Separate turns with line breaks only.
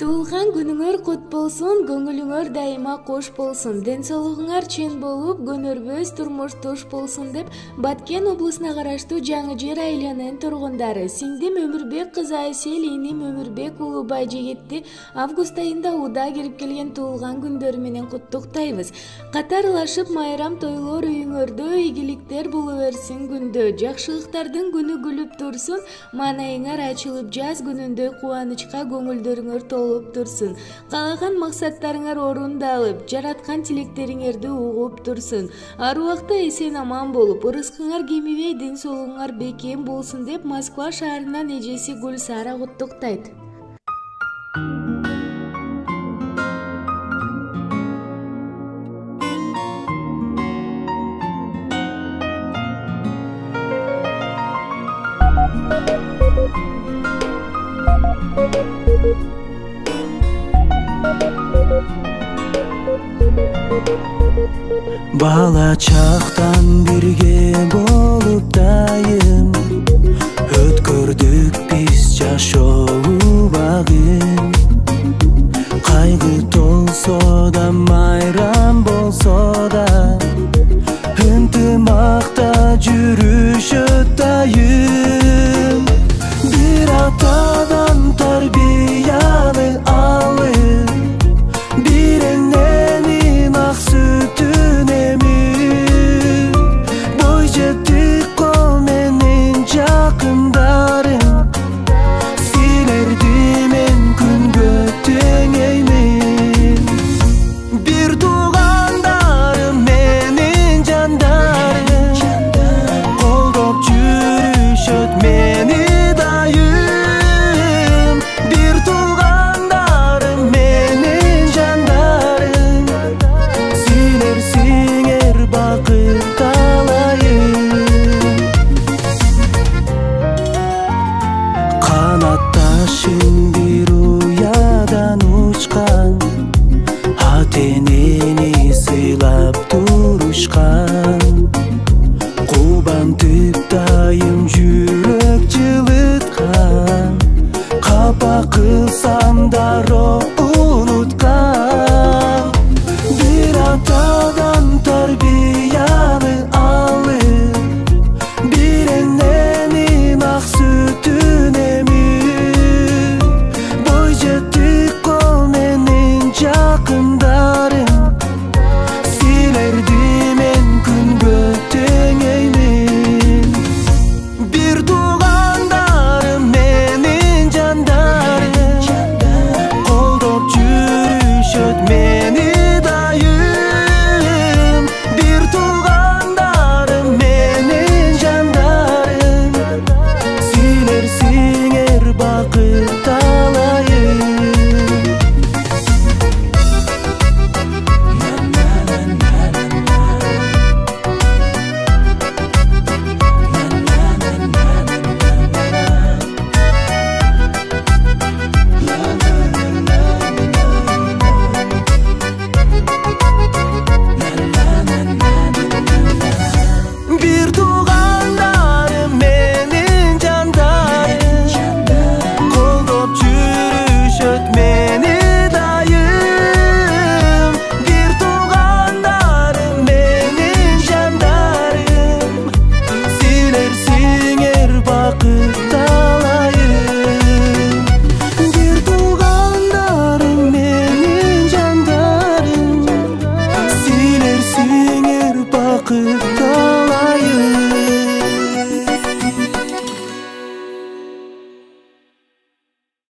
Туылған күнүңөр кут болсун, көңүлүңөр дайыма кош болсун, ден соолугуңар чен болуп, көнөрбөс турмуш туш болсун деп Баткен облусуна караштуу Жаңы Жер айылынын тургундары сиңдим Өмүрбек кызы Айсел, иним Өмүрбек уулу Байжигитти август айында уда кирип келген туылган күндөрү менен куттуктайбыз. Катарлашып майрам тойлор үйүңөрдө, ийгиликтер боло берсин күндө, жакшылыктардын күнү күлүп турсун, маанайыңар ачылып жаз күнүндөй кубанычка көңүлдөрүңөр толуп турсун. Каалаган максаттарыңар орундалып, жараткан тилектериңерди угуп турсун. Ар убакта эсен аман болуп, ырыскыңар кемибей, ден соолугуңар бекем болсун деп Москва шаарынан эжеси Гүлсара куттуктайт.
Бала чактан бирге болуп дайым, өткөрдүк биз жашоо багын. Кайгы толсо да, майрам болсо да, ынтымакта жүрүшөт дайым. Бир атадан тарбияны алып, бир эненин ак сүтүн эмип, бой жетти кол менен жакындарым, силерди мен күнгө теңеймин. Бир туугандарым менин жандарым, колдоп жүрүшөт мени дайым. Бир туугандарым менин жандарым, силер сиңер бакыт талайым. Канатташым бир уядан учкан, ата-энени сыйлап турушкан. Кубантып дайым жүрөк жылыткан, капа кылса